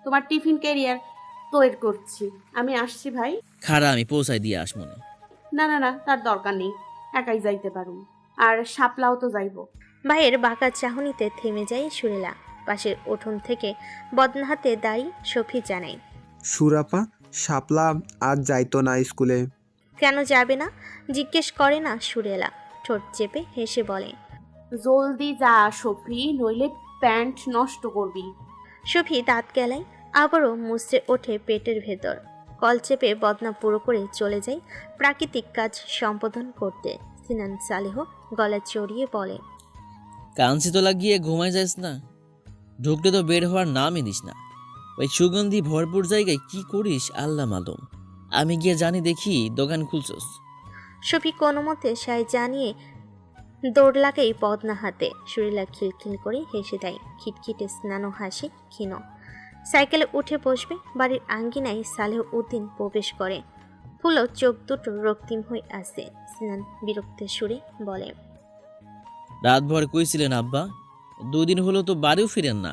তোমার tiffin carrier তৈরি করছি। আমি আসছি ভাই। খাড়া আমি পৌঁছায় দিয়ে আসমনে। না না না, তার দরকার নেই, একাই যাইতে পারুম। আর শাপলাও তো যাইব। ভাইয়ের বাঁকা চাহনিতে থেমে যায় সুরেলা। পাশের উঠোন থেকে বদনা হাতে দাঁড়িয়ে সফি জানায়, সুরাপা, শাপলা আজ যাইতো না স্কুলে। কেন যাবে না জিজ্ঞেস করে না সুরেলা। ঠোঁট চেপে হেসে বলে, জলদি যা সফি, নইলে প্যান্ট নষ্ট করবি। সফি দাঁত গেলায় আবারও মুচড়ে ওঠে পেটের ভেতর। কল চেপে বদনা পুরো করে চলে যায় প্রাকৃতিক কাজ সম্পাদন করতে। সিনান সালেহ গলা চড়িয়ে বলে, কাঞ্চি তো লাগিয়ে ঘুমায় যাস না, ঢুকলে তো বের হওয়ার নামই নিস না। ওই সুগন্ধি ভরপুর জায়গায় কি করিস আল্লাহ মালুম। আমি গিয়ে জানি দেখি দোকান খুলছস। সফি কোনো মতে সায় জানিয়ে দৌড় লাগাই বদনা হাতে। সুরিলা খিলখিল করে হেসে দেয়, খিটখিটে স্নানো হাসি ক্ষীণ। সাইকেলে উঠে বসবে, বাড়ির আঙ্গিনায় সালেহ উদ্দিন প্রবেশ করে। ফুলো চোখ দুটো রক্তিম হয়ে আসে। সিনান বিরক্তের সুরে বলে, রাতভর কইছিলেন আব্বা, 2 দিন হলো তো বাড়িও ফিরেন না।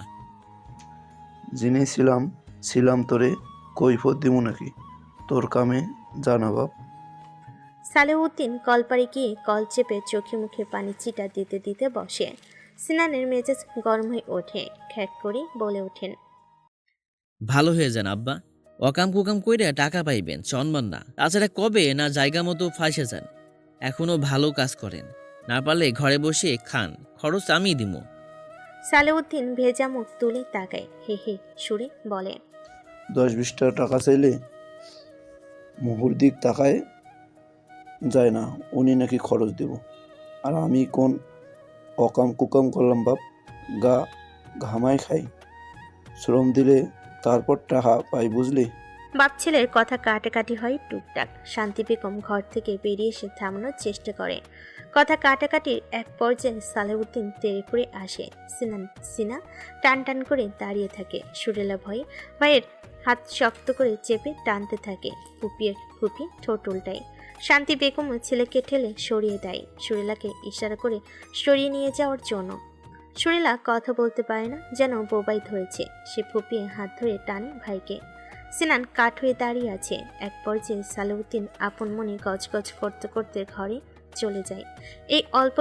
ছিলাম তোরে কৈফত দিমু নাকি? তোর কামে জানা বাপ। সালেহ উদ্দিন কলপাড়ে গিয়ে কল চেপে চোখে মুখে পানি চিটা দিতে দিতে বসে। সিনানের মেজাজ গরম হয়ে ওঠে, খ্যাক করে বলে ওঠেন, ভালো হয়ে যান আব্বা, অকাম কুকাম কইরা টাকা পাইবেন, সম্মান না। তাছাড়া কবে না জায়গা মতো ফাঁসে যান। এখনো ভালো কাজ করেন, না পারলে ঘরে বসে খান, খরচ আমি দিমু। সালেউদ্দিন ভেজা মুখ তুলে তাকায়, হে হে সুরে বলে, 10-20 টাকা চাইলে মুহুর দিক তাকায় যায় না, উনি নাকি খরচ দেব। আর আমি কোন অকাম কুকাম করলাম বাপ? গা ঘামায় খাই, শ্রম দিলে তারপর টাকা পাই, বুঝলি? বাপ ছেলের কথা কাটাকাটি হয় টুকটাক। শান্তি বেগম ঘর থেকে বেরিয়ে এসে থামানোর চেষ্টা করে। কথা কাটাকাটির এক পর্যায়ে সালেউদ্দিন তেড়ে করে আসে। সিনা টান টান করে দাঁড়িয়ে থাকে। সুরেলা ভয়ে ভাইয়ের হাত শক্ত করে চেপে টানতে থাকে। ফুপিয়ে ঠোঁট উল্টায়। শান্তি বেগম ছেলেকে ঠেলে সরিয়ে দেয়, সুরেলাকে ইশারা করে সরিয়ে নিয়ে যাওয়ার জন্য। সুরেলা কথা বলতে পারে না, যেন বোবাই ধরেছে। সে ফুপিয়ে হাত ধরে টানে ভাইকে। সিনান কাঠ হয়ে দাঁড়িয়ে আছে। এক পর্যায়ে সালেউদ্দিন আপন মনে গজগজ করতে করতে ঘরে চলে যায়। এই অল্প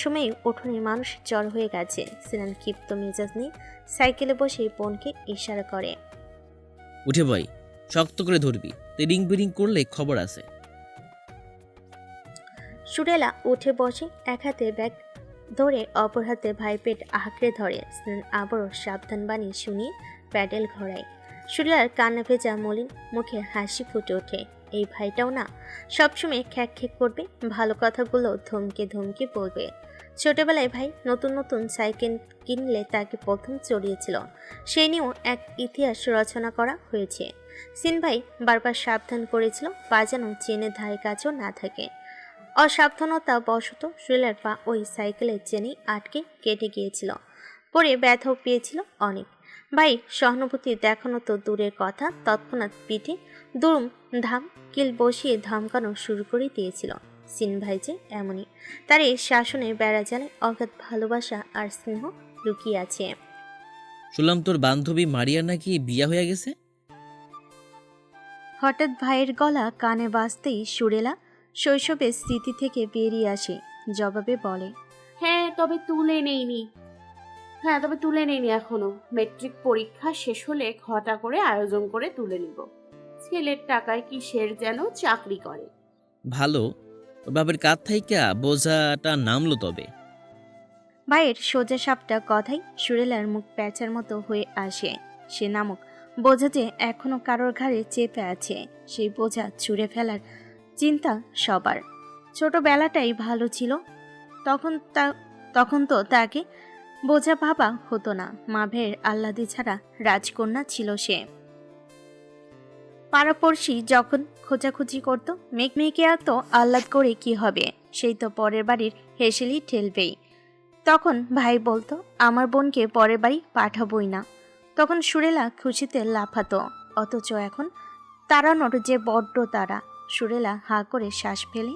সময়ে উঠোনে মানুষ জড় হয়ে গেছে। সিনান ক্ষিপ্ত মেজাজ নিয়ে সাইকেলে বসে বোনকে ইশারা করে, উঠে বই, শক্ত করে ধরবি, রিং বিরিং করলে খবর আছে। সুরেলা উঠে বসে, এক হাতে ব্যাগ ধরে অপর হাতে ভাই পেট আঁকড়ে ধরে। সিনান আবারও সাবধান বাণী শুনিয়ে প্যাডেল ঘোরায়। সুরেলার কান্না ভেজা মলিন মুখে হাসি ফুটে ওঠে। এই ভাইটাও না সবসময় খ্যাক খ্যাক করবে, ভালো কথাগুলো ধমকে ধমকে বলবে। ছোটবেলায় ভাই নতুন নতুন সাইকেল কিনলে তাকে প্রথম চড়িয়েছিল, সেই নিয়েও এক ইতিহাস রচনা করা হয়েছে। সিন ভাই বারবার সাবধান করেছিল পা যেন চেনের ধারে কাছেও না থাকে। অসাবধানতা বশত সুরেলার পা ওই সাইকেলের চেনেই আটকে কেটে গিয়েছিল। পরে ব্যথাও পেয়েছিল অনেক। ভাই সহানুভূতি দেখানো তো দূরের কথা, তৎক্ষণাৎ পিঠে দুম ধাম কিল বসিয়ে ধমকানো শুরু করে দিয়েছিল। সিন ভাই যে এমনই, তার এই শাসনে বেড়া জালে অগাধ ভালোবাসা আর স্নেহ লুকিয়ে আছে। শুনলাম তোর বান্ধবী মারিয়ার নাকি বিয়া হয়ে গেছে। হঠাৎ ভাইয়ের গলা কানে বাজতেই সুরেলা শৈশবের স্মৃতি থেকে বেরিয়ে আসে। জবাবে বলে, তবে তুলে নেইনি এখনো। মেট্রিক পরীক্ষা শেষ হলে ঘটা করে আয়োজন করে তুলে নিব। ছেলের টাকায় কিসের যেন চাকরি করে। ভালো, ওর বাপের কাত থাইকা বোঝাটা নামলো তবে। ভাইয়ের সোজা সাপটা কথাই সুরেলার মুখ প্যাঁচার মতো হয়ে আসে। সে নামক বোঝা যে এখনো কারোর ঘাড়ে চেপে আছে, সেই বোঝা ছুঁড়ে ফেলার চিন্তা সবার। ছোটবেলাটাই ভালো ছিল, তখন তো তাকে বোঝা ভাবা হতো না। মাভের আহ্লাদি ছাড়া রাজকন্যা ছিল সে। পাড়াপড়শি যখন খোঁজাখুঁজি করতো, মেঘমেঘে এত আহ্লাদ করে কি হবে, সেই তো পরের বাড়ির হেসেলি ঠেলবেই। তখন ভাই বলতো, আমার বোনকে পরের বাড়ি পাঠাবই না। তখন সুরেলা খুশিতে লাফাতো। অথচ এখন তাড়ানোর যে বড্ড তাড়া। সুরেলা হাঁ করে শ্বাস ফেলে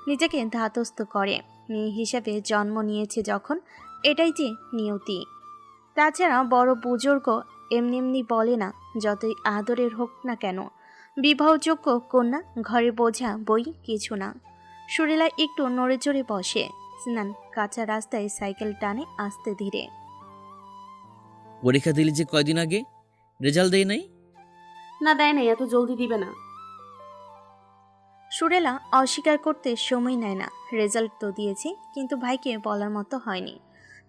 নিজেকে ধাতস্থ করে। মেয়ে হিসাবে জন্ম নিয়েছে যখন, এটাই যে নিয়তি। তাছাড়া বড় বুজুর্গ এমনি এমনি বলে না, যতই আদরের হোক না কেন। বিবাহযোগ্য কন্যা, ঘরে বোঝা বই কিছু না। সুরেলা একটু নড়ে চড়ে বসে। স্নান কাঁচা রাস্তায় সাইকেল টানে আস্তে ধীরে। পরীক্ষা দিলি যে কয়দিন আগে, রেজাল্ট দেয় নাই? না, দেয় নাই, এত জলদি দিবে না। সুরেলা অস্বীকার করতে সময় নেয় না। রেজাল্ট তো দিয়েছে, কিন্তু ভাইকে বলার মতো হয়নি।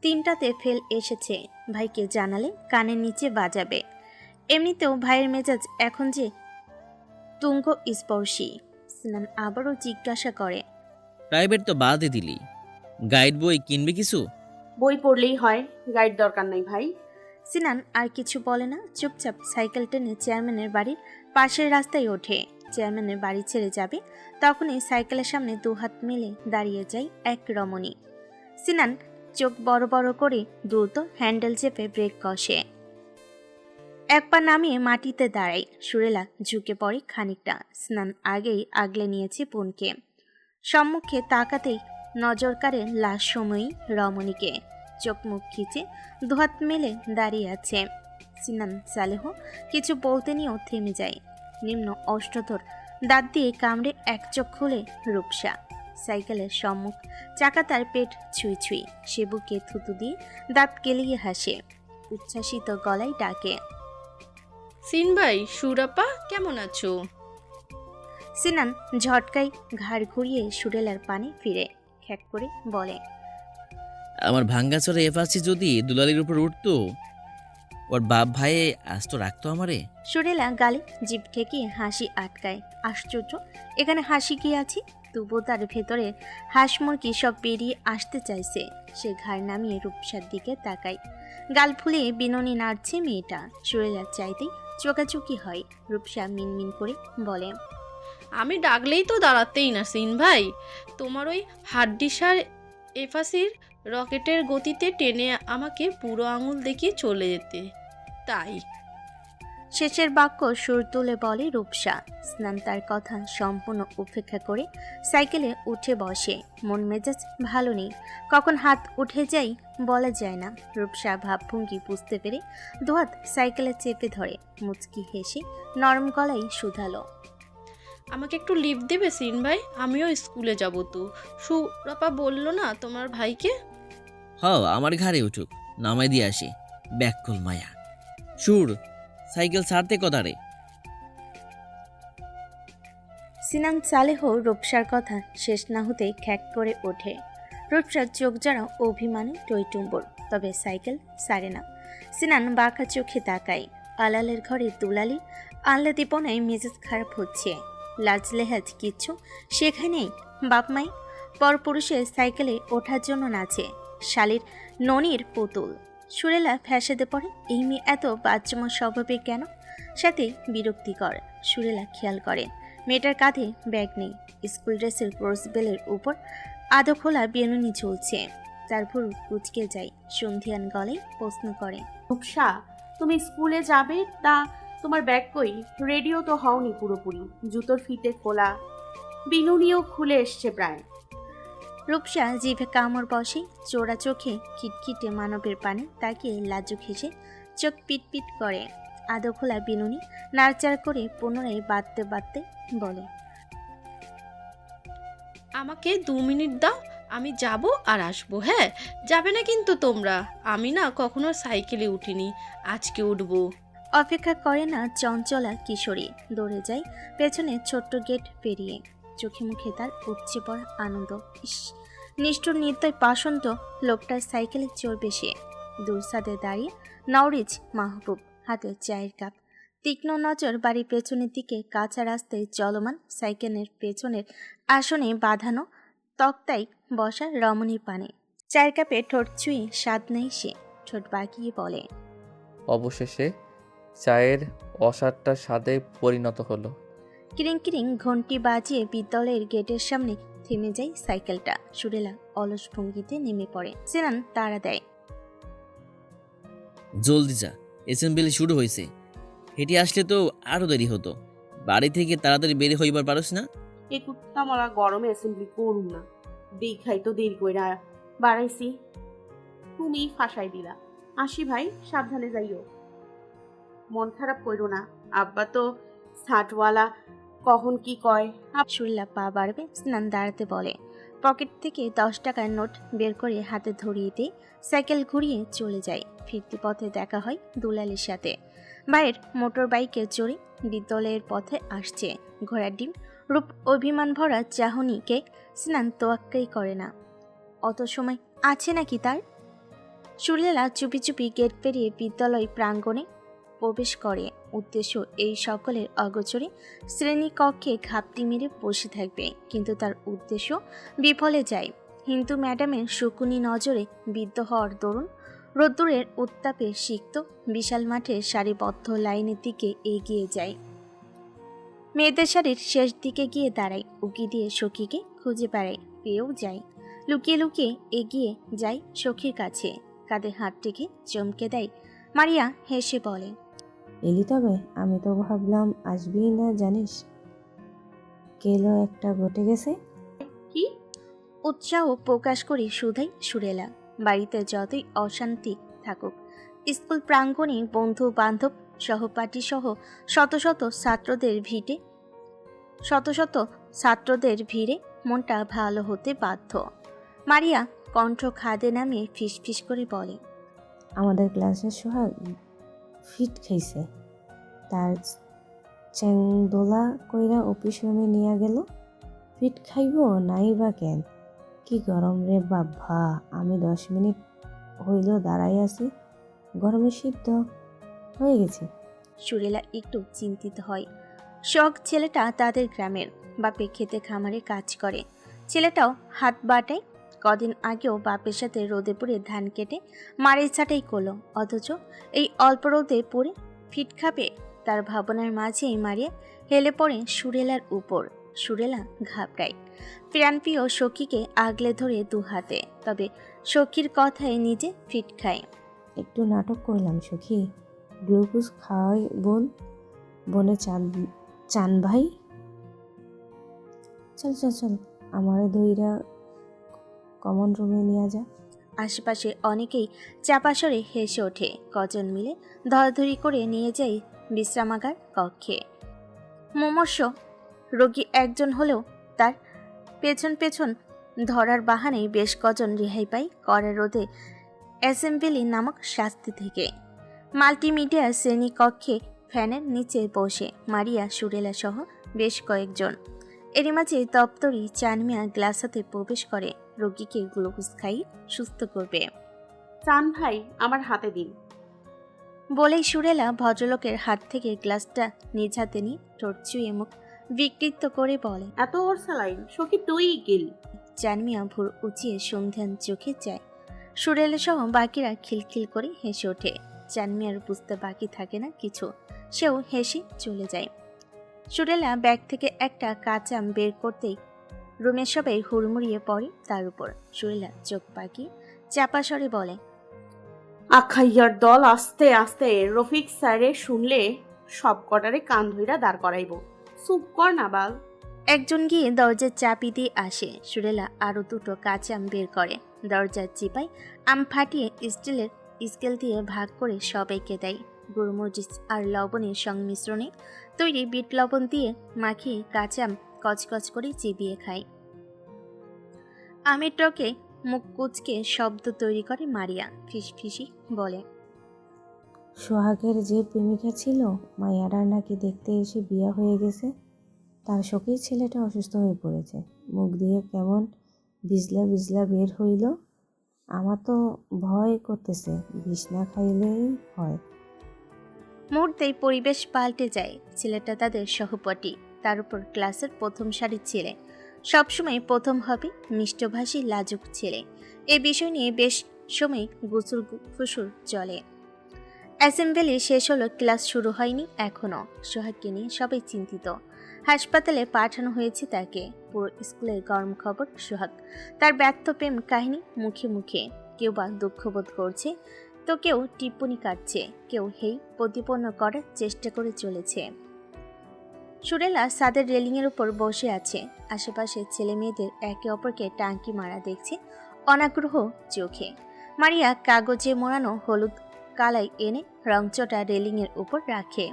3টাতে ফেল এসেছে। ভাইকে জানালে কানের নিচে বাজাবে। এমনিতেও ভাইয়ের মেজাজ এখন যে তুঙ্গ স্পর্শী। স্নান আবারও জিজ্ঞাসা করে, প্রাইভেট তো বাদে দিলি, গাইড বই কিনবে কিছু? বই পড়লেই হয়, গাইড দরকার নাই ভাই। সিনান আর কিছু বলে না, চুপচাপ সাইকেল টেনে চেয়ারম্যানের বাড়ির পাশের রাস্তায় ওঠে। চেয়ারম্যানের বাড়ি ছেড়ে যাবে, তখনই সাইকেলের সামনে দুহাত মেলে দাঁড়িয়ে যায় এক রমণী। সিনান চোখ বড় বড় করে দ্রুত হ্যান্ডেল চেপে ব্রেক কষে। এক পা নামিয়ে মাটিতে দাঁড়ায়। সুরেলা ঝুঁকে পড়ে খানিকটা। স্নান আগেই আগলে নিয়েছে বোনকে। সম্মুখে তাকাতেই নজর কাড়ে লাশ সময়ী রমণীকে। চোখ মুখ খিচে দুহাত মেলে দাঁড়িয়ে আছে। সিনান সালেহ কিছু বলতে নিয়েও থেমে যায়। নিম্ন অষ্টধর দাঁত দিয়ে কামড়ে এক চোখ খুলে রূপসা। সাইকেলের সম্মুখ চাকা তার পেট ছুঁই ছুঁই। সে বুকে থুতু দিয়ে দাঁত কেলিয়ে হাসে। উচ্ছ্বাসিত গলায় ডাকে, সিন ভাই, সুরাপা, কেমন আছো? সিনান ঝটকায় ঘাড় ঘুরিয়ে সুরেলার পানে ফিরে খ্যাক করে বলে, আমার ভাঙ্গাচোরা এফাসি যদি দুলালির উপর উঠতো, ওর বাপ ভাইয়ে আজ তো রাখতো আমারে। সুরেলা গালে জিভ ঠেকিয়ে হাসি আটকায়। আশ্চর্য, এখানে হাসি কি আছে? তবুও তার ভেতরে হাঁস মুরগি সব বেরিয়ে আসতে চাইছে। সে ঘাড় নামিয়ে রূপসার দিকে তাকায়। গাল ফুলিয়ে বিননি নাড়ছে মেয়েটা। সুরেলার চাইতেই চোকাচুকি হয়। রূপসা মিনমিন করে বলে, আমি ডাকলেই তো দাঁড়াতেই না সিন ভাই। তোমার ওই হাড্ডিসার এফাসির রকেটের গতিতে টেনে আমাকে পুরো আঙুল দেখিয়ে চলে যেতে, তাই। শেষের বাক্য সুর তুলে বলে রূপসা। স্নান তার কথা সম্পূর্ণ উপেক্ষা করে সাইকেলে উঠে বসে। মন মেজাজ ভালো নেই, কখন হাত উঠে যাই বলা যায় না। রূপসা ভাবভঙ্গি বুঝতে পেরে দুহাত সাইকেলে চেপে ধরে। মুচকি হেসে নরম গলায় শুধালো, আমাকে একটু লিভ দেবে সিন ভাই? আমিও স্কুলে যাব তো। সুরাপা বললো না তোমার ভাইকে? হ, আমার ঘাড়ে উঠুক, নামাই দিয়ে আসি। ব্যাককল মায়া। সুর, সাইকেল ছাড়তে কদারে? সিনান সালেহ রূপসার কথা শেষ না হতেই খ্যাক করে ওঠে। রূপসার চোখ যারা অভিমানে টইটুম্বর, তবে সাইকেল সারে না। সিনান বাঁকা চোখে তাকায়। আলালের ঘরে দুলালি আহ্লাদীপনায় মেজাজ খারাপ হচ্ছে। লাজ লেহাজ কিচ্ছু সেখানেই। বাপমাই পরপুরুষের সাইকেলে ওঠার জন্য নাচে। শালির ননির পুতুল। সুরেলা ফ্যাসাদে পড়ে, এই মেয়ে এত বাচ্চামো স্বভাবের কেন? সাথে বিরক্তিকর। সুরেলা খেয়াল করে মেয়েটার কাঁধে ব্যাগ নেই। স্কুল ড্রেসের ক্রস বেলের উপর আধো খোলা বেনুনি ঝুলছে। তার ভুরু কুচকে যায়। সন্ধিয়ান গলায় প্রশ্ন করে, রূপসা, তুমি স্কুলে যাবে, তা তোমার ব্যাগ কই? রেডিও তো হওনি পুরোপুরি, জুতোর ফিতে খোলা, বিনুনিও খুলে এসছে প্রায়। রূপসা জিভে কামড় বসে। চোরা চোখে খিটখিটে মানবের পানে তাকিয়ে লাজুক হেসে চোখ পিটপিট করে। আধো খোলা বিনুনি নাড়চাড় করে পুনরায় বাঁধতে বাঁধতে বলে, আমাকে 2 মিনিট দাও, আমি যাব আর আসবো। হ্যাঁ, যাবে না কিন্তু তোমরা? আমি না কখনো সাইকেলে উঠিনি, আজকে উঠবো। অপেক্ষা করে না চঞ্চলা কিশোরী। দৌড়ে যায় পেছনে ছোট্ট গেট পেরিয়ে। চোখে মুখে তার উপচে পড়া আনন্দ। ইস, নিষ্ঠুর নিত্যই পাষণ্ড লোকটার সাইকেলে চড়বে সে। দূরসাদে দাঁড়িয়ে নওরিজ মাহবুব, হাতে চায়ের কাপ। তীক্ষ্ণ নজর বাড়ির পেছনের দিকে কাঁচা রাস্তায় চলমান সাইকেলের পেছনের আসনে বাঁধানো তক্তায় বসা রমণীর পানে। চায়ের কাপে ঠোঁট ছুঁয়ে স্বাদ নেই সে। ঠোঁট বাঁকিয়ে বলে, অবশেষে চায়ের অসারটা স্বাদে পরিণত হলো। কিরিং কিরিং ঘন্টি বাজিয়ে বিদ্যালয়ের গেটের সামনে থেমে যায় সাইকেলটা। সুরেলা অলস ভঙ্গিতে নেমে পড়ে। সিনান তাড়া দেয়, জলদি যা, অ্যাসেম্বলি শুরু হয়েছে। হেঁটে আসলে তো আরো দেরি হতো। বাড়ি থেকে তাড়াতাড়ি বের হইবার পারস না? এই কুত্তা মরা গরমে অ্যাসেম্বলি করুম না, দেখাই তো দেরি কইরা বাড়াইছি। তুমি ফাঁসাই দিলা, আসি ভাই, সাবধানে যাইও। মন খারাপ করো না, আব্বা তো ছাটওয়ালা, কখন কি কয়। সুরিলা পা বাড়বে, স্নান দাঁড়াতে বলে। পকেট থেকে 10 টাকার নোট বের করে হাতে ধরিয়ে দিয়ে সাইকেল ঘুরিয়ে চলে যায়। ফিরতি পথে দেখা হয় দুলালের সাথে। ভাইয়ের মোটর বাইকে চড়ে বিদ্যালয়ের পথে আসছে। ঘোড়ার ডিম রূপ অভিমান ভরা চাহনিকে স্নান তোয়াক্কাই করে না। অত সময় আছে নাকি তার? সুরিলা চুপি চুপি গেট পেরিয়ে বিদ্যালয় প্রাঙ্গণে প্রবেশ করে। উদ্দেশ্য এই সকলের অগোচরে শ্রেণীকক্ষে ঘাপটি মেরে বসে থাকবে, কিন্তু তার উদ্দেশ্য বিফলে যায়। হিন্দু ম্যাডামের শকুনি নজরে বিদ্ধ হওয়ার দরুন রোদ্দুরের উত্তাপে সিক্ত বিশাল মাঠে সারিবদ্ধ লাইনের দিকে এগিয়ে যায়। মেয়েদের শাড়ির শেষ দিকে গিয়ে দাঁড়ায়, উকি দিয়ে সখীকে খুঁজে বেড়ায়, পেয়েও যায়। লুকিয়ে লুকিয়ে এগিয়ে যায় সখীর কাছে, কাঁধে হাত রেখে চমকে দেয়। মারিয়া হেসে বলে, এলি তবে? আমি তো ভাবলাম আসবি না, জানিস কেলো একটা ঘটে গেছে। কি? উৎসাহ প্রকাশ করে শুধাই সুরেলা। বাড়িতে যতই অশান্তি থাকুক, স্কুল প্রাঙ্গণে বন্ধু বান্ধব সহপাঠী সহ শত শত ছাত্রদের ভিড়ে মনটা ভালো হতে বাধ্য। মারিয়া কণ্ঠ খাদে নামিয়ে ফিসফিস করে বলে, আমাদের ক্লাসের সোহাগ ফিট খাইছে, তার চ্যাংদোলা কইরা অফিস রুমে নিয়ে গেল। ফিট খাইব নাই বা কেন? কি গরম রে বাবা! আমি 10 মিনিট হইল দাঁড়াই আছি, গরমে সিদ্ধ হয়ে গেছি। সুরেলা একটু চিন্তিত হয়। শখ ছেলেটা তাদের গ্রামের, বাপে খেতে খামারে কাজ করে। ছেলেটাও হাত বাটায়। কদিন আগেও বাপের সাথে রোদে পুড়ে ধান কেটে মাড়ি ছাটাই করলো, অথচ এই অল্প রোদে পুড়ে ফিট খাবে। তার ভাবনার মাঝেই মারিয়া হেলে পড়ে সুরেলার উপর। সুরেলা ঘাবড়ায়, প্রাণপ্রিয় সখীকে আগলে ধরে দু হাতে, তবে সখীর কথায় নিজে ফিট খায়। একটু নাটক করলাম সখী, গ্লুকোজ খাওয়াই বনে চান ভাই। চল চল চল, আমারে দইরা কমন রুমে নিয়ে যা। আশেপাশে অনেকেই চাপাসরে হেসে ওঠে। কজন মিলে ধরাধরি করে নিয়ে যায় বিশ্রামাগার কক্ষে। মুমূর্ষ রোগী একজন হলেও তার পেছন পেছন ধরার বাহানেই বেশ কজন রেহাই পায় কড়া রোদে অ্যাসেম্বলি নামক শাস্তি থেকে। মাল্টিমিডিয়া শ্রেণীকক্ষে ফ্যানের নিচে বসে মারিয়া, সুরেলা সহ বেশ কয়েকজন। এরই মাঝে দপ্তরি চানমিয়া গ্লাস হাতে প্রবেশ করে, রোগীকে গ্লুকোজ খাই সুস্থ করবে। চান ভাই, আমার হাতে দিন। বলেই সুরেলা ভদ্রলোকের হাত থেকে গ্লাসটা নিজ হাতে নিয়ে ঠোঁট চুয়ে মুখ বিকৃত করে বলে, এত ওর স্যালাইন, সখী তুই গিল। চানমিয়া ভোর উঁচিয়ে সন্ধ্যান চোখে যায়। সুরেলা সহ বাকিরা খিলখিল করে হেসে ওঠে। চানমিয়ার বুঝতে বাকি থাকে না কিছু, সেও হেসে চলে যায়। সুরেলা ব্যাগ থেকে একটা কাঁচা আম বের করতেই রুমের সবাই হুড়মুড়িয়ে পড়ে তার উপর। সুরেলা চোখ পাকিয়ে চাপা স্বরে বলে, আখাইয়ার দল আস্তে আস্তে রফিক স্যারে শুনলে সব কটারে কান ধইরা দাঁড় করাইব। চুপ কর না বাল। একজন গিয়ে দরজার চাবি দিয়ে আসে। সুরেলা আরও দুটো কাঁচা আম বের করে, দরজার চিপায় আম ফাটিয়ে স্টিলের স্কেল দিয়ে ভাগ করে সবাইকে দেয়। গোলমরিচ আর লবণের সংমিশ্রণে তৈরি বিট লবণ দিয়ে মাখিয়ে কাঁচা আম কচকচ করে চিবিয়ে খায়। আমের টকে মুখ কুচকে শব্দ তৈরি করে মারিয়া। ফিসফিসি বলে, সোহাগের যে প্রেমিকা ছিল, মায়ারার নাকি দেখতে এসে বিয়া হয়ে গেছে। তার শোকেই ছেলেটা অসুস্থ হয়ে পড়েছে, মুখ দিয়ে কেমন বিজলা বিজলা বের হইল। আমার তো ভয় করতেছে, বিষ না খাইলেই হয়। মুহূর্তেই পরিবেশ পাল্টে যায়। ছেলেটা তাদের সহপাঠী, তার উপর ক্লাসের প্রথম সারির ছেলে, সবসময় প্রথম হবে, মিষ্টভাষী লাজুক ছেলে। এ বিষয় নিয়ে বেশ সময় গুসুর ফুসুর চলে। অ্যাসেম্বলি শেষ হলো, ক্লাস শুরু হয়নি এখনও। সোহাগকে নিয়ে সবাই চিন্তিত। হাসপাতালে পাঠানো হয়েছে তাকে। পুরো স্কুলের গরম খবর সোহাগ, তার ব্যর্থ প্রেম কাহিনী মুখে মুখে। কেউ বা দুঃখবোধ করছে, তো কেউ টিপ্পনি কাটছে, কেউ হেই প্রতিপন্ন করার চেষ্টা করে চলেছে। সুরেলা ছাদের রেলিংয়ের উপর বসে আছে। আশেপাশে ছেলে মেয়েদের একে অপরকে টাঙ্কি মারা দেখছে অনাগ্রহ চোখে। মারিয়া কাগজে মোড়ানো হলুদ কালাই এনে রংচটা রেলিংয়ের উপর রাখে।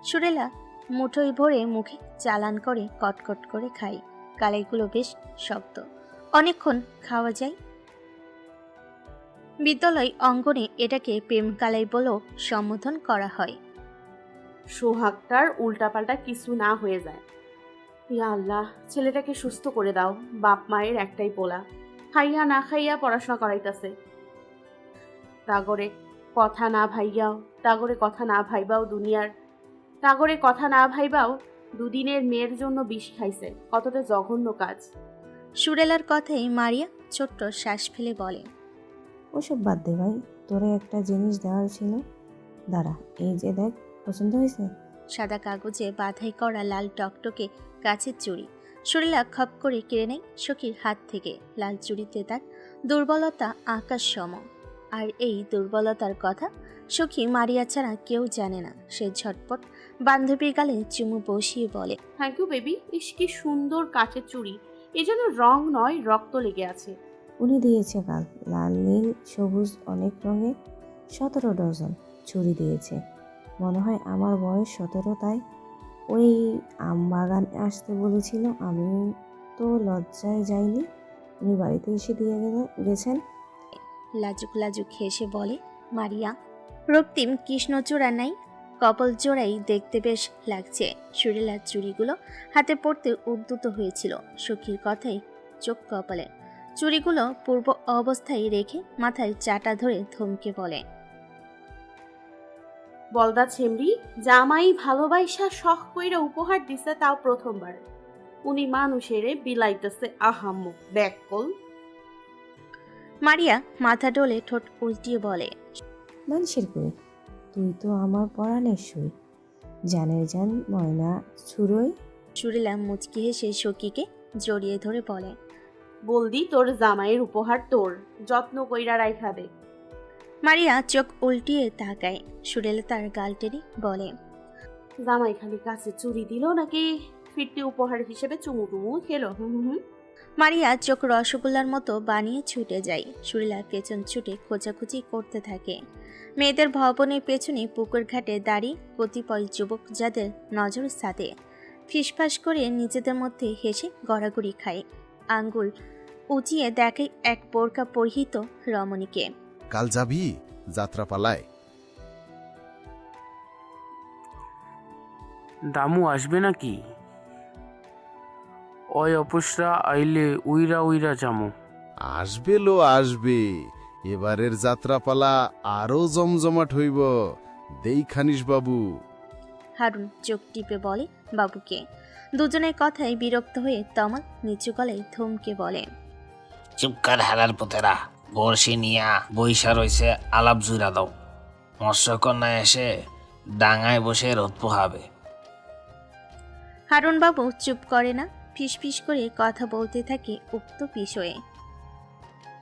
সুরেলা মুঠোয় ভরে মুখে চালান করে কটকট করে খায়। কালাইগুলো বেশ শক্ত, অনেকক্ষণ খাওয়া যায়। বিদ্যালয় অঙ্গনে এটাকে প্রেম কালাই বলেও সম্বোধন করা হয়। সোহাগটার উল্টাপাল্টা কিছু না হয়ে যায়। ইয়া আল্লাহ, ছেলেটাকে সুস্থ করে দাও। বাপ মায়ের একটাই পোলা, খাইয়া না খাইয়া পড়াশোনা করাইতাছে। টাগরে কথা না ভাইবাও দুদিনের মেয়ের জন্য বিষ খাইছে। কতটা জঘন্য কাজ। সুরেলার কথাই মারিয়া ছোট্ট শ্বাস ফেলে বলে, ওসব বাদ দে ভাই, তোরে একটা জিনিস দেওয়ার ছিল। দাঁড়া, এই যে দেখ, পছন্দ হয়েছে? সাদা কাগজে বাধাই করা লাল টকটকে কাচের চুড়ি। সুরেলা খপ করে কেড়ে নেয় সখীর হাত থেকে। লাল চুড়িতে তার দুর্বলতা আকাশ সম। আর এই দুর্বলতার কথা সখী মারিয়া ছাড়া কেউ জানে না। সে ঝটপট বান্ধবীর গালে চুমু বসিয়ে বলে, থ্যাংক ইউ বেবি। ইস কি সুন্দর কাচের চুড়ি, এ যেন রং নয়, রক্ত লেগে আছে। উনি দিয়েছে কাল, লাল নীল সবুজ অনেক রঙের 17 ডজন চুড়ি দিয়েছে। মনে হয় আমার বয়স 17, তাই ওই আম বাগান আসতে বলেছিল। আমি তো লজ্জায় যাইনি, উনি বাড়িতে এসে দিয়ে গেছেন। লাজুক লাজুক হেসে বলে মারিয়া, রক্তিম কৃষ্ণচূড়া নাই, কপাল জোড়াই দেখতে বেশ লাগছে। সুরেলার চুড়িগুলো হাতে পড়তে উদ্যত হয়েছিল। সখীর কথাই চোখ কপালে। চুড়িগুলো পূর্ব অবস্থায় রেখে মাথায় চাটা ধরে থমকে বলে, বলদা ছেমরি, জামাই ভালোবাসা শখ কইরা উপহার দিছে, তাও প্রথমবার। উনি মানুষেরে বিলাইতেছে আহাম্মক ব্যাককল। মারিয়া মাথা ডোলে ঠোঁট উল্টিয়ে বলে, মানুষের কই, তুই তো আমার পরাণের সুই, জানের জান ময়না ছুরোই। সুরেলা মুচকি হেসে সখীকে জড়িয়ে ধরে বলে, বলদি তোর জামাইয়ের উপহার তোর, যত্ন কইরা রাইখা দে। মারিয়া চোখ উল্টিয়ে তাকায়। সুরেলা তার গাল টেনে বলে, জামাই খালি কাছে চুরি দিল নাকি ফিরতি উপহার হিসেবে চুমু টুমু খেলো? হুম। মারিয়া চোখ রসগোল্লার মতো বানিয়ে ছুটে যায়। সুরেলা পেছন ছুটে খোঁজাখুঁজি করতে থাকে। মেয়েদের ভবনের পেছনে পুকুর ঘাটে দাঁড়িয়ে কতিপয় যুবক যাদের নজর সাথে ফিসফাস করে নিজেদের মধ্যে হেসে গড়াগড়ি খায়। আঙ্গুল উঁচিয়ে দেখে এক বোরকা পরিহিত রমণীকে। কাল যাবি যাত্রাপালায়? দামু আসবে নাকি? ওই অপসরা আইলে উইরা জামু। আসবে লো আসবে, এবারের যাত্রাপালা আরো জমজমাট হইব, দেইখানিস বাবু। হারুন চোখ টিপে বলে বাবুকে। দুজনের কথায় বিরক্ত হয়ে তমাল নিচু গলায় থমকে বলে, চুপকার হারার পুতেরা, বর্ষি নিয়া বৈশা রইছে, আলাপ জুইরা দাও। মৎস্যকন্যা এসে ডাঙায় বসে রোদ পোহাবে। হারুন বাবু চুপ করে না, ফিসফিস করে কথা বলতে থাকে উক্ত বিষয়ে।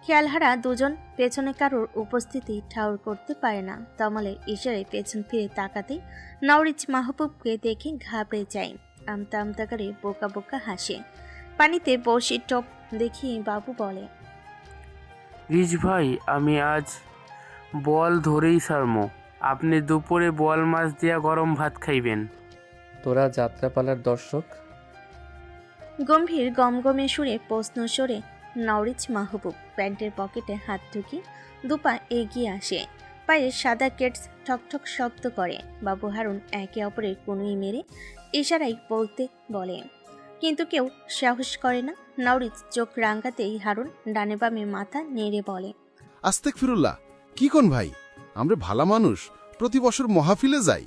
খেয়ালহারা দুজন পেছনে কারোর উপস্থিতি ঠাউর করতে পারে না। তমালের ইশারায় পেছন ফিরে তাকাতে নওরিচ মাহবুবকে দেখে ঘাবড়ে যায়। আমতা আমতা করে বোকা বোকা হাসে। পানিতে বড়শির টপ দেখিয়ে বাবু বলে, রিজ ভাই, আমি আজ বল ধরেই সারমো। আপনি দুপুরে বল মাছ দিয়া গরম ভাত খাইবেন। তোরা যাত্রাপালার দর্শক? গম্ভীর গমগমে সুরে প্রশ্ন সরে নওরিচ মাহবুব প্যান্টের পকেটে হাত ঢুকিয়ে দুপা এগিয়ে আসে। পায়ে সাদা কেটস ঠকঠক শব্দ করে। বাবু হারুন একে অপরের কোনোই মেরে ইশারায় বলতে বলে, কিন্তু কেউ সাহস করে না। নওরিচ চোখ রাঙ্গাতেই হারুন ডানে বামে মাথা নেড়ে বলে, আস্তেক ফিরুল্লাহ, কি কোন ভাই, আমরা ভালা মানুষ, প্রতি বছর মহাফিলে যাই,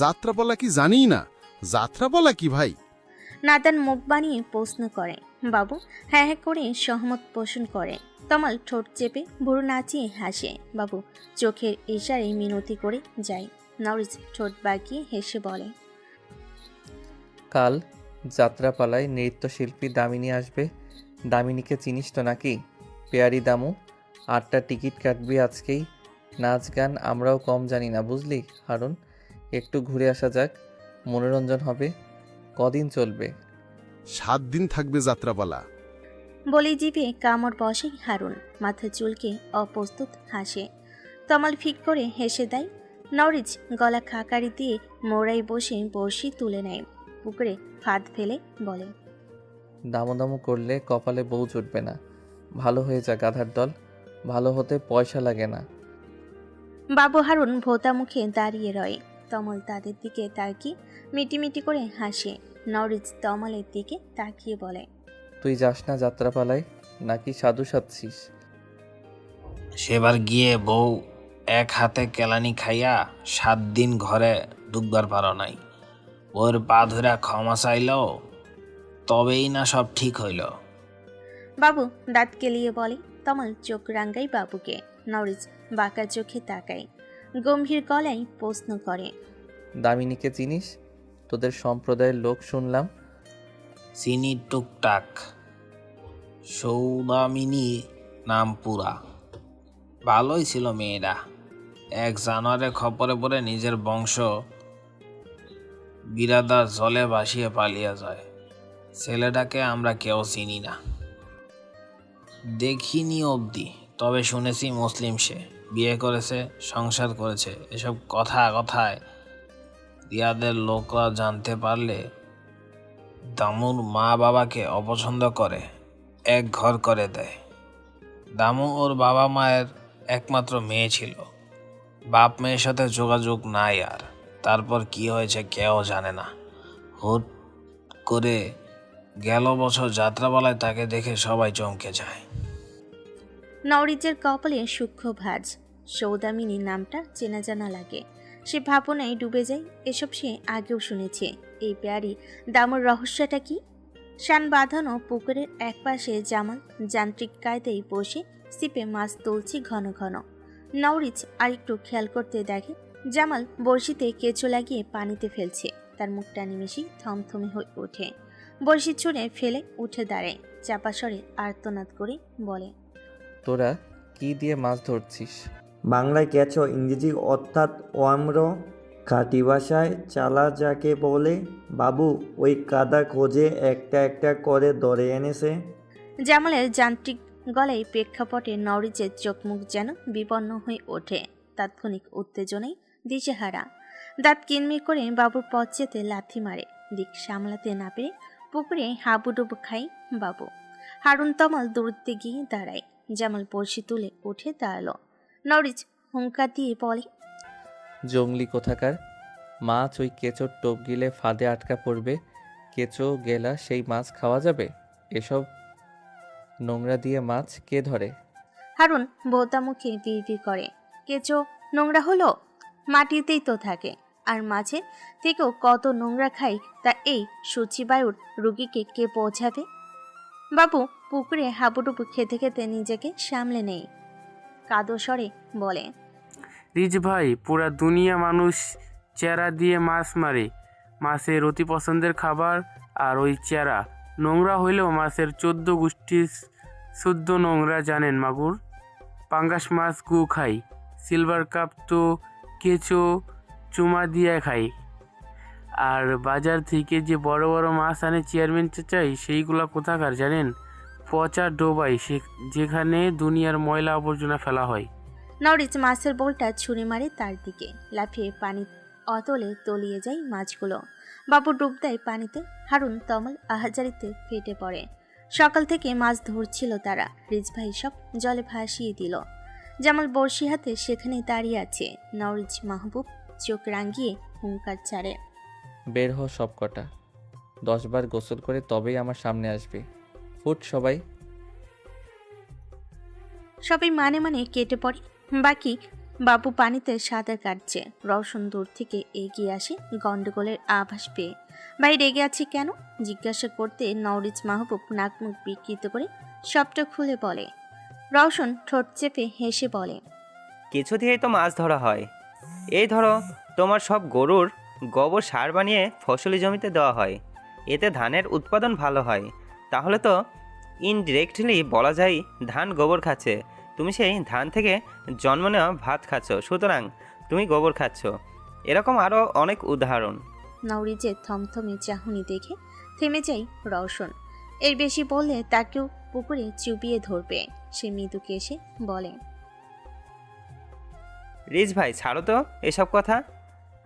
যাত্রাপালা কি জানিই না? যাত্রাপালা কি ভাই? নাদান মুখ বানিয়ে প্রশ্ন করে। বাবু হ্যাঁ হ্যাঁ করে সহমত পোষণ করে। তমাল ঠোঁট চেপে ভুরু নাচিয়ে হাসে। বাবু চোখের ইশারায় মিনতি করে যায়। নওরিচ ঠোঁট বাঁকিয়ে হেসে বলে, কাল যাত্রাপালায় নৃত্যশিল্পী দামিনী আসবে। দামিনীকে চিনিস তো নাকি? পেয়ারি দামু, 8টা টিকিট কাটবি আজকেই। নাচ গান আমরাও কম জানি না, বুঝলি হারুন? একটু ঘুরে আসা যাক, মনোরঞ্জন হবে। কদিন চলবে? 7 দিন থাকবে যাত্রাপালা। বলে জিভে কামড় বসে হারুন। মাথা চুলকে অপ্রস্তুত হাসে। তমাল ফিক করে হেসে দেয়। নরিচ গলা খাকারি দিয়ে মোড়াই বসে বড়শি তুলে নেয়। পুকুরে ফাঁদ ফেলে বলে, দামো দামো করলে কপালে বউ জুটবে না। ভালো হয়ে যা গাধার দল, ভালো হতে পয়সা লাগে না। বাবু হারুন ভোতা মুখে দাঁড়িয়ে রয়। তমল তাদের দিকে তাকিয়ে মিটিমিটি করে হাসে। নরিচ তমলের দিকে তাকিয়ে বলে, তুই যাস না যাত্রাপালায়, নাকি সাধু সাধছিস? সেবার গিয়ে বউ এক হাতে কেলানি খাইয়া 7 দিন ঘরে ঢুকবার পারো নাই। বউর পা ধরে ক্ষমা চাইল, তবেই না সব ঠিক হইল। বাবু দাঁত কেলিয়ে বলে। তমাল চোখ রাঙ্গাই বাবুকে। নরিচ বাঁকা চোখে তাকায়, গম্ভীর গলায় প্রশ্ন করে, দামিনীকে চিনিস? তোদের সম্প্রদায়ের লোক শুনলাম। চিনি টুকটাক, সৌদামিনী নাম পুরা। ভালোই ছিল মেয়েরা। এক জানোয়ারের খপরে পড়ে নিজের বংশ বিরাদার জলে ভাসিয়ে পালিয়ে যায়। ছেলেটাকে আমরা কেউ চিনি না, দেখিনি অবধি। তবে শুনেছি মুসলিম, সে বিয়ে করেছে, সংসার করেছে। এসব কথায় রিয়াদের লোকরা জানতে পারলে দামুর মা বাবাকে অপছন্দ করে, এক ঘর করে দেয়। দামু ওর বাবা মায়ের একমাত্র মেয়ে ছিল। বাপ মেয়ের সাথে যোগাযোগ নাই আর। তারপর কি হয়েছে কেউ জানে না। হুট করে গেল বছর যাত্রাপালায় তাকে দেখে সবাই চমকে যায়। নরিচের কপালে সূক্ষ্ম ভাঁজ। সৌদামিনী নামটা চেনা জানা লাগে। সে ভাবনায় ডুবে যায়। এসব সে আগেও শুনেছে। এই প্যারি দামুর রহস্যটা কি? শান বাঁধানো পুকুরের একপাশে জামাল যান্ত্রিক কায়দায় বসে সিপে মাছ তুলছে ঘন ঘন। নরিচ আরেকটু খেয়াল করতে দেখে জামাল বড়শিতে কেঁচো লাগিয়ে পানিতে ফেলছে। তার মুখটা নিমেষেই থমথমে হয়ে ওঠে। বড়শি ছুঁড়ে ফেলে উঠে দাঁড়ায়। চাপা স্বরে আর্তনাদ করে বলে, তোরা কি দিয়ে মাছ ধরছিস? বাংলায় কেঁচো, ইংরেজি অর্থাৎ ওয়াম্র, খাঁটি ভাষায় চালা যাকে বলে। বাবু ওই কাদা খোঁজে একটা একটা করে ধরে এনেছে। জামালের যান্ত্রিক গলায় প্রেক্ষাপটে নরিচের চোখ মুখ যেন বিপন্ন হয়ে ওঠে। তাৎক্ষণিক উত্তেজনায় দিশেহারা। দাঁত কিনমির করে বাবুর পথ যেতে লাথি মারে। দিক সামলাতে না পেরে পুকুরে হাবুডুবু খাই বাবু। হারুন তমাল দূরত্বে গিয়ে দাঁড়ায়। জামাল বড়শি তুলে উঠে দাঁড়ালো। নরিচ হুঙ্কার দিয়ে বলে, জঙ্গলি কোথাকার! মাছ ওই কেঁচোর টোপ গিলে ফাঁদে আটকা পড়বে। কেঁচো গেলা সেই মাছ খাওয়া যাবে? এসব নোংরা দিয়ে মাছ কে ধরে? হারুন বোতা মুখে বিড় করে, কেঁচো নোংরা হলো? মাটিতেই তো থাকে। আর মাছের থেকেও কত নোংরা খাই তা এই সূচিবায়ুর রুগীকে কে পৌঁছাবে? বাবু পুকুরে হাবুডুবু খেতে খেতে নিজেকে সামলে নেই। কাদো স্বরে বলে, রিজ ভাই, পুরা দুনিয়া মানুষ চেরা দিয়ে মাছ মারে। মাছের অতি পছন্দের খাবার। আর ওই চেরা নোংরা হইলেও মাছের 14 গোষ্ঠীর শুদ্ধ নোংরা জানেন মাগুর। পাঙ্গাস মাছ গু খাই, সিলভার কাপ তো কেঁচো চুমা দিয়ে খাই। আর বাজার থেকে যে বড় বড় মাছ আনে চেয়ারম্যান চাচাই, সেইগুলা কোথাকার জানেন? পচা ডোবাই, যেখানে দুনিয়ার ময়লা আবর্জনা ফেলা হয়। নরিচ মাছের বোলটা ছুঁড়ে মারে তার দিকে। লাফিয়ে পানি অতলে তলিয়ে যায় মাছগুলো। বাবু ডুব দেয় পানিতে। হারুন তমাল আহাজারিতে ফেটে পড়ে। সকাল থেকে মাছ ধরছিল তারা। রিজভাই সব জলে ভাসিয়ে দিল। জামাল বড়শি হাতে সেখানেই দাঁড়িয়ে আছে। নরিচ মাহবুব চোখ রাঙিয়ে হুঙ্কার ছাড়ে, বের হ সব কটা। 10 বার গোসল করে তবেই আমার সামনে আসবে। ফুট সবাই। সবাই মানে মানে কেটে পড়ে। বাকি বাবু পানিতে সাঁতার কাটছে। রওশন দূর থেকে এগিয়ে আসে গন্ডগোলের আভাস পেয়ে। ভাই রেগে আছে কেন জিজ্ঞাসা করতে নওরিচ মাহবুব নাক মুখ বিকৃত করে সবটা খুলে বলে। রওশন ঠোঁট চেপে হেসে বলে, কিছু দিয়েই তো মাছ ধরা হয়। এই ধরো, তোমার সব গরুর গোবর সার বানিয়ে ফসলি জমিতে দেওয়া হয়। এতে ধানের উৎপাদন ভালো হয়। তাহলে তো ইনডিরেক্টলি বলা যায় ধান গোবর খাচ্ছে। তুমি সেই ধান থেকে জন্ম নেওয়া ভাত খাচ্ছ, সুতরাং তুমি গোবর খাচ্ছ। এরকম আরও অনেক উদাহরণ। নওরিচের থমথমে চাহনি দেখে থেমে যায় রওশন। এর বেশি বললে তাকেও পুকুরে চুপিয়ে ধরবে। সে মৃদুকে এসে বলে, রিজ ভাই ছাড়ো তো এসব কথা।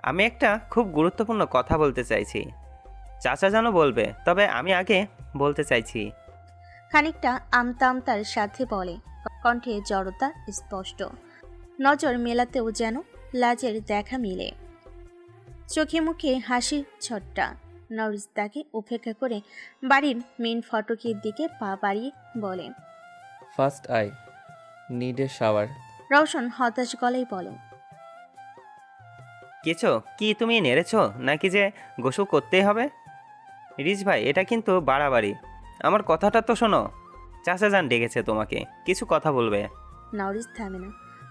আমি একটা খুব গুরুত্বপূর্ণ কথা বলতে চাইছি। চাচা যেন বলবে, তবে আমি আগে বলতে চাইছি। খানিকটা আমতা আমতার সাথে বলে, কণ্ঠে জড়তা স্পষ্ট। নজর মেলাতেও যেন লাজের দেখা মিলে। চোখে মুখে হাসির ছট্টা। নরিস তাকে উপেক্ষা করে বাড়ির মেন ফটকের দিকে পা বাড়িয়ে বলে, first I need a shower. Roshan হতাশ গলায় বলে, কিছু কি তুমি নেড়েছো নাকি যে গোসল করতেই হবে? রিজ ভাই এটা কিন্তু বাড়াবাড়ি। আমার কথাটা তো শোনো, চাচা যান ডেকেছে তোমাকে, কিছু কথা বলবে। নরিস থামে না।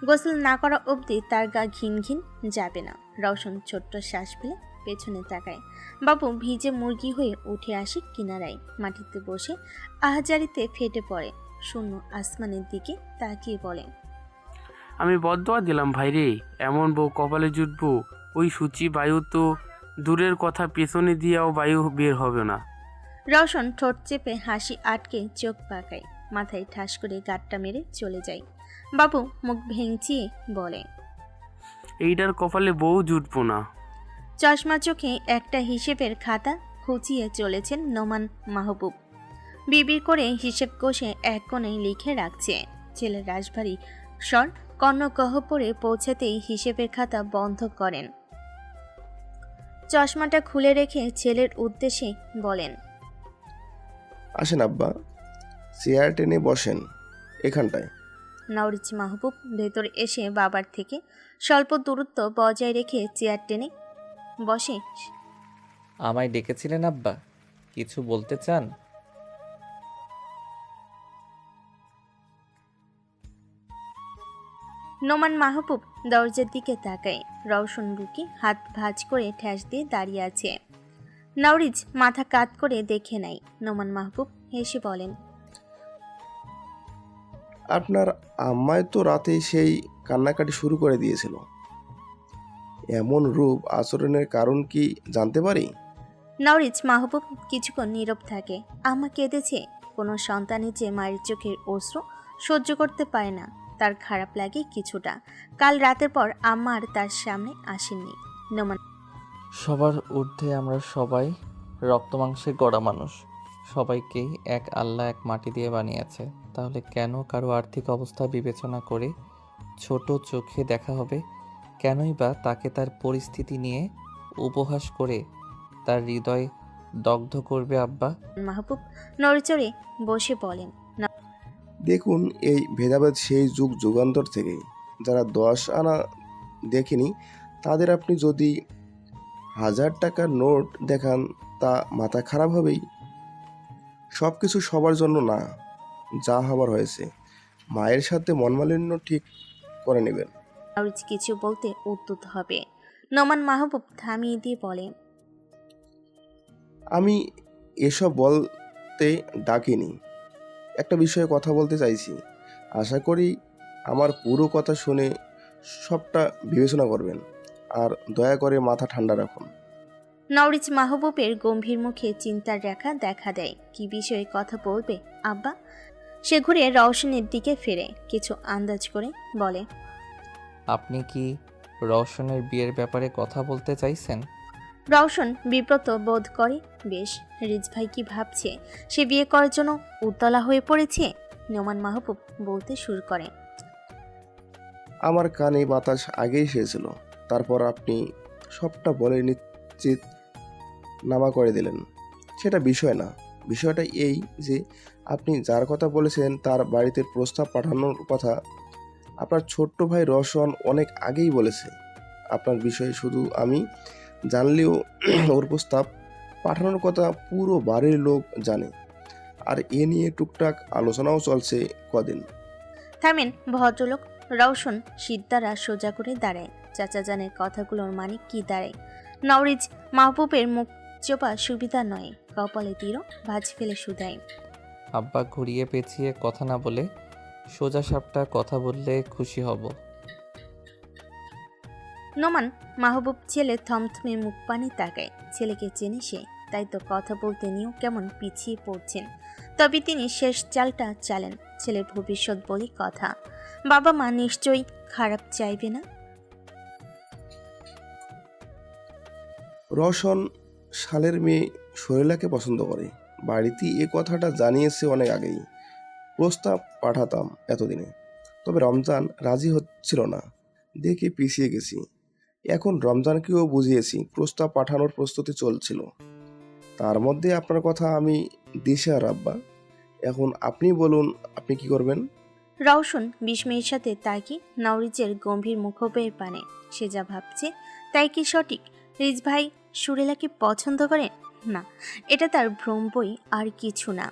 গোসল না করা অবধি তার গা ঘিন ঘিন যাবে না। রওশন ছোট্ট শ্বাস ফেলে পেছনে তাকায়। বাবু ভিজে মুরগি হয়ে উঠে আসে কিনারায়, মাটিতে বসে আহাজারিতে ফেটে পড়ে। শূন্য আসমানের দিকে তাকিয়ে বলে, আমি বদদোয়া দিলাম ভাই রে, এমন বউ কপালে জুটবো ওই সূচি বায়ু তো দূরের কথা, পেছনে দিয়েও বায়ু বের হবে না। রওশন ঠোঁট চেপে হাসি আটকে চোখ পাকায়, মাথায় ঠাস করে গাঁটটা মেরে চলে যায়। বাবু মুখ ভেঙচিয়ে বলে, এইটার কপালে বউ জুটবো না। চশমা চোখে একটা হিসেবের খাতা খুঁচিয়ে চলেছেন নোমান মাহবুব। বিড়বিড় করে হিসেব কষে এক কোণে লিখে রাখছে। ছেলের রাশভারী স্বর কর্ণগহ্বরে পৌঁছাতেই হিসেবের খাতা বন্ধ করেন। চশমাটা খুলে রেখে ছেলের উদ্দেশ্যে বলেন, আসেন আব্বা, চেয়ার টেনে বসেন এখানটায়। নওরিজ মাহবুব ভেতর এসে বাবার থেকে স্বল্প দূরত্ব বজায় রেখে চেয়ার টেনে বসে। আমায় ডেকেছিলেন আব্বা, কিছু বলতে চান? নোমান মাহবুব দরজার দিকে তাকায়। রওশন বুকে হাত ভাঁজ করে ঠ্যাস দিয়ে দাঁড়িয়ে আছে। নওরিজ মাথা কাত করে দেখে নাই। নোমান মাহবুব হেসে বলেন, আপনার আম্মায় তো রাতেই সেই কান্নাকাটি শুরু করে দিয়েছিল। এমন রূপ আচরণের কারণ কি জানতে পারি? নওরিজ মাহবুব কিছুক্ষণ নীরব থাকে। আম্মা কেঁদেছে। কোনো সন্তানের যে মায়ের চোখের অশ্রু সহ্য করতে পারে না, তার খারাপ লাগে কিছুটা। কাল রাতের পর আম্মা আর তার সামনে আসেননি। নোমান সবার ঊর্ধ্বে আমরা সবাই রক্তমাংসে গড়া মানুষ। সবাইকেই এক আল্লাহ এক মাটি দিয়ে বানিয়েছে। তাহলে কেন কারো আর্থিক অবস্থা বিবেচনা করে ছোট চোখে দেখা হবে? কেনই বা তাকে তার পরিস্থিতি নিয়ে উপহাস করে তার হৃদয় দগ্ধ করবে আব্বা? মাহবুব নড়েচড়ে বসে বলেন, দেখুন, এই ভেদাভেদ সেই যুগ যুগান্তর থেকেই। যারা 10 আনা দেখেনি তাদের আপনি যদি 1000 টাকার নোট দেখান, তা মাথা খারাপ হবেই। সব কিছু সবার জন্য না, যা হবার হয়েছে। মায়ের সাথে মনমালিন্য ঠিক করে নেবেন। নওরিজ কিছু বলতে উদ্যত হবে। নোমান মাহবুব থামিয়ে দিয়ে বলে, আমি এসব বলতে ডাকিনি, একটা বিষয়ে কথা বলতে চাইছি। আশা করি আমার পুরো কথা শুনে সবটা বিবেচনা করবেন, আর দয়া করে মাথা ঠান্ডা রাখুন। নওরিজ মাহবুবের গম্ভীর মুখে চিন্তার রেখা দেখা দেয়। কি বিষয়ে কথা বলবে আব্বা? সে ঘুরে রওশনের দিকে ফিরে কিছু আন্দাজ করে বলে, আপনি কি রওশনের বিয়ের ব্যাপারে কথা বলতে চাইছেন? রওশন বিব্রত বোধ করে বেশ। রিজ ভাই কি ভাবছে? সে বিয়ে করার জন্য উতলা হয়ে পড়েছে? নোমান মাহবুব বলতে শুরু করে, আমার কানে বাতাস আগেই এসেছিল, তারপর আপনি সবটা বলে নিশ্চিত নামা করে দিলেন। সেটা বিষয় না, বিষয়টা এই যে আপনি যার কথা বলেছেন তার বাড়িতে প্রস্তাব পাঠানোর কথা আপনার ছোট্ট ভাই রওশন অনেক আগেই বলেছে। আপনার বিষয়ে শুধু আমি জানলেও ওর প্রস্তাব পাঠানোর কথা পুরো বাড়ির লোক জানে, আর এ নিয়ে টুকটাক আলোচনাও চলছে কদিন। থামেন ভদ্রলোক। রওশন সিদ্ধারা সোজা করে দাঁড়ায়। চাচা জানের কথাগুলোর মানে কি দাঁড়ায়? নওরিজ মাহবুবের মুখ চোপা সুবিধা নয়, কপালে তীর ভাঁজ ফেলে শুধায়, আব্বা ঘুরিয়ে পেঁচিয়ে কথা না বলে সোজা সাপটা কথা বললে খুশি হব। নোমান মাহবুব ছেলে থমথমে মুখ পানে তাকায়। ছেলেকে চেনে সে, তাই তো কথা বলতে নিয়েও কেমন পিছিয়ে পড়ছেন। তবে তিনি শেষ চালটা চালেন। ছেলের ভবিষ্যৎ বলে কথা, বাবা মা নিশ্চয়ই খারাপ চাইবে না। রওশন শালের মেয়ে সোহেলাকে পছন্দ করে। বাড়িতে এ কথাটা জানিয়েছে অনেক আগেই। প্রস্তাব পাঠাতাম এতদিনে, তবে রমজান রাজি হচ্ছিল না দেখে পিছিয়ে গেছি। এখন রমজানকেও বুঝিয়েছি, প্রস্তাব পাঠানোর প্রস্তুতি চলছিল। তার মধ্যে আপনার কথা আমি দিশেহারা আব্বা। এখন আপনি বলুন, আপনি কি করবেন? রওশন বিস্ময়ের সাথে তাকিয়ে নওরিজের গম্ভীর মুখোপের পানে। সে যা ভাবছে তাই কি সঠিক? রিজ ভাই সুরেলাকে পছন্দ করে না, এটা তার ভ্রম বই, আর কিছু না।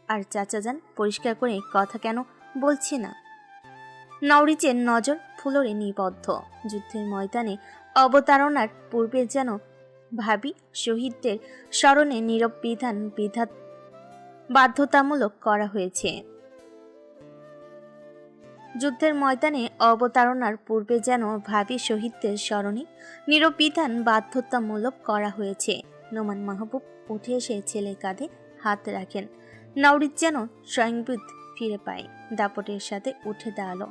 আর চাচা যান পরিষ্কার করে কথা কেন বলছে না? নওরিজের নজর ফুলরে নিবদ্ধ। যুদ্ধের ময়দানে অবতারণার পূর্বে যেন ভাবি শহীদদের স্মরণে নীরব বিধান বাধ্যতামূলক করা হয়েছে। যুদ্ধের ময়দানে অবতারণার পূর্বে যেন ভাবি শহীদদের স্মরণে নীরব বিধান বাধ্যতামূলক করা হয়েছে। নোমান মাহবুব উঠে এসে ছেলের কাঁধে হাত রাখেন। নওরিজ যেন স্বয়ংবোধ ফিরে পায়, দাপটের সাথে উঠে দাঁড়ালো।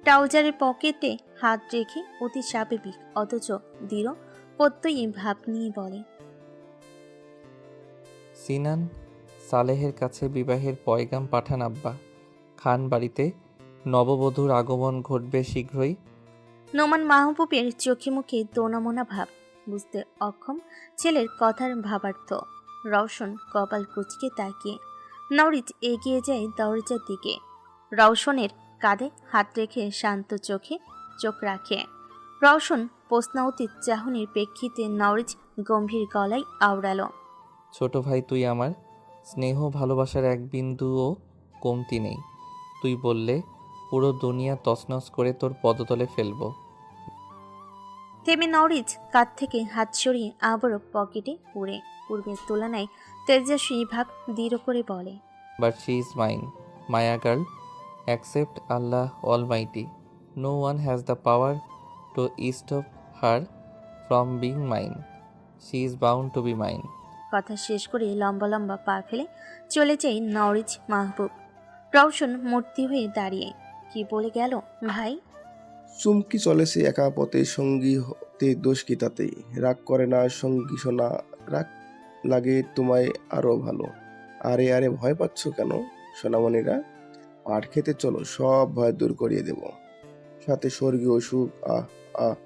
ট্রাউজারের পকেটে হাত রেখে অতি স্বাভাবিক অথচ দৃঢ় প্রত্যয়ী ভাব নিয়ে বলে, সিনান সালেহের কাছে বিবাহের পয়গাম পাঠান আব্বা। খান বাড়িতে নববধূর আগমন ঘটবে শীঘ্রই। নোমান মাহবুবের চোখে মুখে দোনামোনা ভাব, বুঝতে অক্ষম ছেলের কথার ভাবার্থ। রওশন কপাল কুচকে তাকিয়ে। নওরিজ এগিয়ে যায় দরজার দিকে। রওশনের কাঁধে হাত রেখে শান্ত চোখে চোখ রাখে। রওশন প্রশ্নাতীত চাহনির প্রেক্ষিতে নওরিজ গম্ভীর গলায় আওড়ালো, ছোট ভাই তুই আমার, স্নেহ ভালোবাসার এক বিন্দুও কমতি নেই। তুই বললে পুরো দুনিয়া তছনছ করে তোর পদতলে ফেলবো। থেমে নওরিজ কাঁধ থেকে হাত সরিয়ে আবারও পকেটে পুরে পূর্বের তুলনায় তেজস্বী ভাব দৃঢ় করে বলে, but she is mine, Maya girl, accept Allah almighty. No one has the power to stop her from being mine. She is bound to be mine. কথা শেষ করে লম্বা লম্বা পা ফেলে চলে যায় নওরিজ মাহবুব। রওশন মূর্তি হয়ে দাঁড়িয়ে। কি বলে গেল ভাই? চুমকি চলেছে একা পথে, সঙ্গী হতে দোষ কি তাতে? রাগ করে না সঙ্গী সোনা, রাগ লাগে তোমায় আরো ভালো। আরে আরে ভয় পাচ্ছ কেন সোনামণিরা? পাট খেতে চলো, সব ভয় দূর করিয়ে দেব, সাথে স্বর্গীয় সুখ। আহ আহ